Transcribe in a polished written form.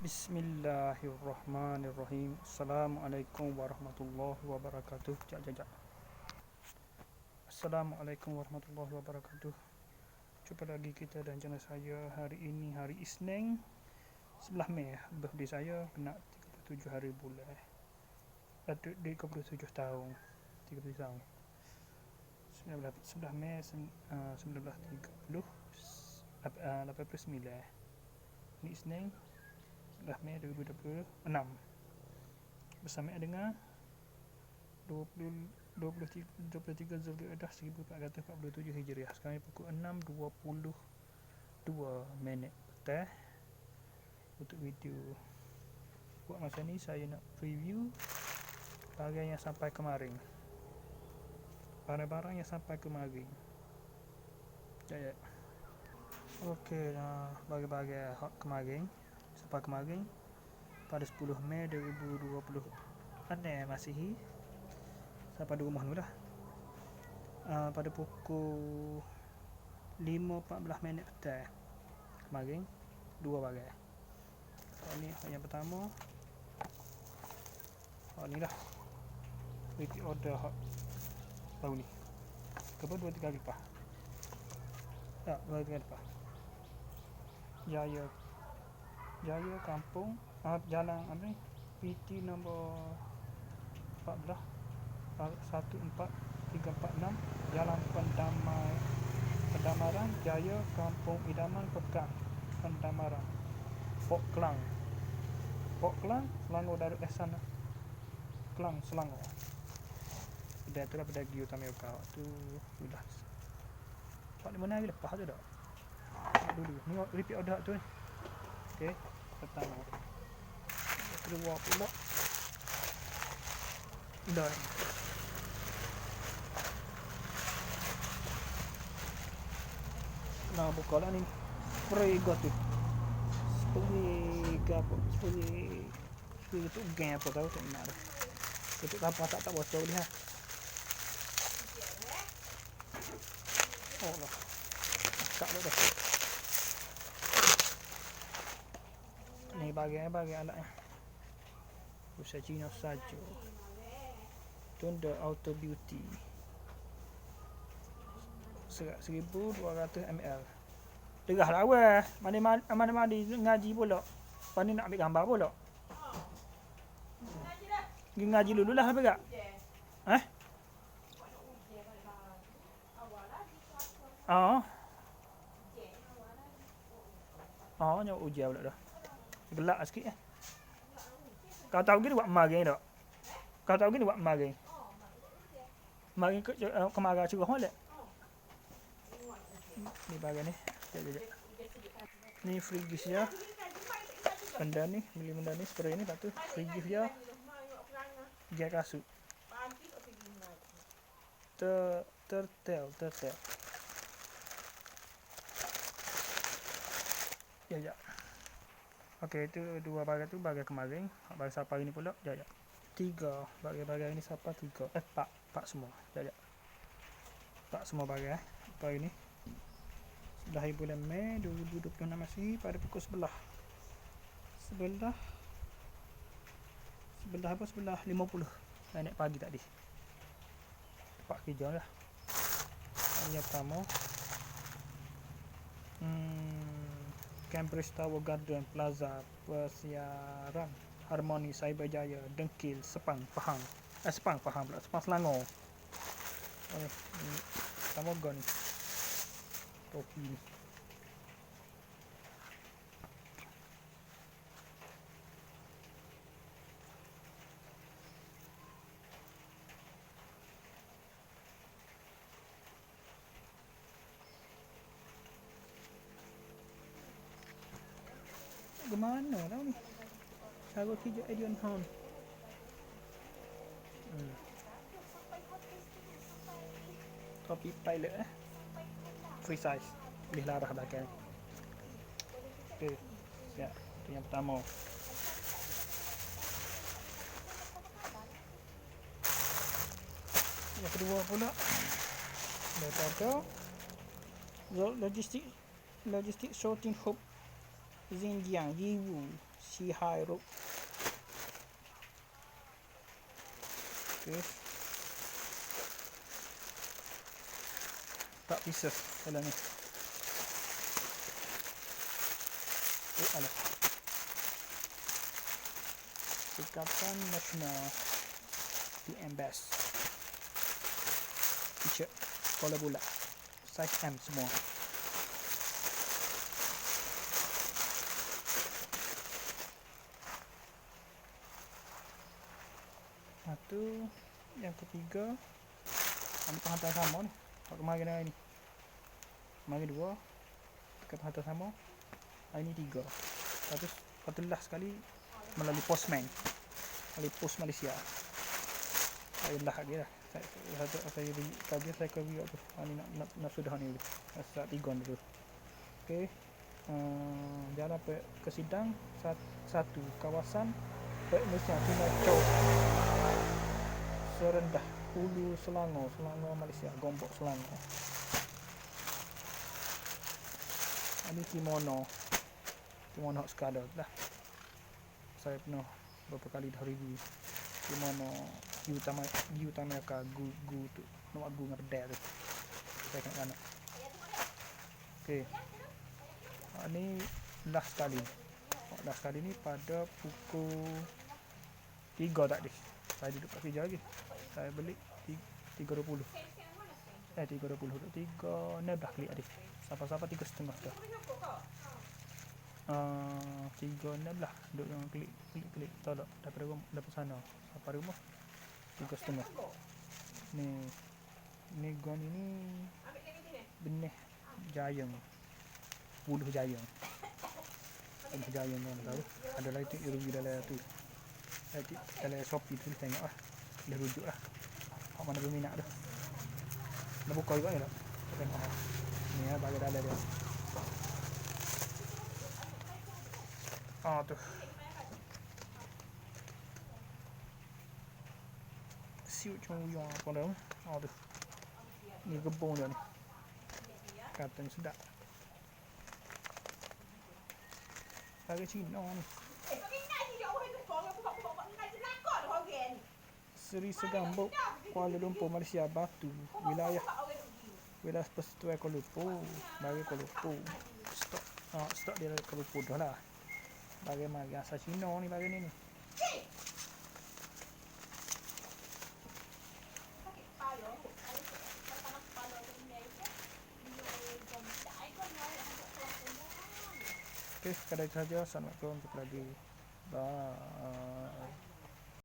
Bismillahirrahmanirrahim. Assalamualaikum warahmatullahi wabarakatuh. Jap. Assalamualaikum warahmatullahi wabarakatuh. Jumpa lagi kita dan channel saya. Hari ini hari Isnin 11 Mei. Birthday saya kena 37 hari bulan. 37 tahun. 37 tahun. 11 Mei 1930 89. Ini Isnin 11 Mei 2026 bersama dengan 23 Zulkaidah 1447 Hijriah. Sekarang pukul 6.22 petang. Untuk video buat masa ni saya nak preview barang yang sampai kemarin. Barang-barang yang sampai kemarin. Ya. Okey, barang-barang kemarin sampai kemarin pada 10 Mei 2020 Masihi sampai di rumah dulu lah. Pada pukul 5.14 petang kemarin dua barang. Ini yang pertama. Ni lah. Repeat order baru ni. Kepada 2-3 hari lepas. Tak, 2-3 hari lepas. Jaya Kampung Jalan apa ni? PT nombor 14 14346 Jalan Pendamaran Jaya Kampung Idaman Pekan Pendamaran Port Klang Selangor Darul Ehsan Klang Selangor. Dan itulah pedagi utama Yoka waktu sudah 4-5 hari lepas tu dah. Dulu ni repeat order tu ni. Okey, pertama. Kedua pula. Dah. Nah, buka lah ni. Spray got tu. Spray tu gang apa tahu tak nak dah. Tutup apa tak bocor dia. Oh lah. Tak dah. Ni bagian alatnya. Usaha Cina saja. Tunda Auto Beauty. Serat 1200 ml. Derah lah awal. Mana ngaji pula. Lepas ni nak ambil gambar pula. Pergi ngaji dulu lah apa tak? Nyawa ujian pula dah. Gelak sikit eh. Kau tahu gini buat magang tak? Kau tahu gini buat magang? Magang kemarin curah molek. Ni bagian ni. Sekejap. Ni free gift ya. Benda ni, beli benda ni, spray ni, lepas tu free gift ya. Gel kasut. Tertel. Ya. Okey, itu dua barang tu barang kemarin. Barang siapa hari ni pula? Ya. 3 barang ini siapa 3? 4 semua. Ya. 4 semua barang hari ni. Dah bulan Mei 2026 masih pada pukul 11. 11 50 naik pagi tadi. Tempat kerja lah. Yang pertama Cambridge Tower Garden Plaza Persiaran Harmoni Cyberjaya Dengkil Sepang Pahang pula Sepang Selangor. Pertama gun ni topi ni. Gimana tau ni? Cara kerja Edion Horn. Topi pilot free size. Boleh larah belakang. Okey. Siap. Itu yang pertama. Yang kedua pula daripada Logistic Shorting Hub Xinjiang Yiwu Shihiro. Okay. 4 pieces dalam ni. Alah. Ikatan Nasional PM Best t-shirt collar bulat size M semua. Satu. Yang ketiga ambil penghantar sama ni. Pak kemarin hari ni. Kemarin 2. Dekat penghantar sama. Hari ni 3. Lepas tu last sekali melalui postman. Melalui pos Malaysia. Saya lah lagi lah. Saya tadi saya ke view tu. Ni nak sudah ni dulu. Start 3 dulu. Okey. Jalan ke Sidang 1 kawasan Malaysia Tinacau Serendah Hulu Selangor Malaysia Gombok Selangor. Ini kimono hak sekadar lah. Saya pernah beberapa kali dah review kimono utama ka gu tu nak gu ngerdek tu. Saya kan anak. Okey. Ini last kali ni pada pukul 3 tak deh. Saya duduk kat kerja lagi. Saya beli 3.20. 3.20. 3 klik adik. Siapa-siapa 3.5 dah. 3.6 lah. Duduk yang klik tolak daripada sana. Sampai rumah 3.5. Ni gon ini benih jayang. Buluh jayang. Buluh jayang mana tahu. Ada lagi tu review dalam tu. Dalam Shopee tu tengok lah. Dia rujuk lah. Hak mana berminat tu. Nak buka juga ni tak? Tengok. Ni lah bagi dalam dia. Tu. Siut cuma apa dah. Tu. Ni gebong dia ni. Katanya sedap. Harga Cina ni. Seri Segambut, Kuala Lumpur, Malaysia. Batu, wilayah Persekutuan Kuala Lumpur. Bagi Kuala Lumpur. Stok dia dari Kuala Lumpur dah lah. Bagi asal Cina ni bagi ni. Okey, sekadar itu saja. Assalamualaikum. Jumpa lagi. Bye.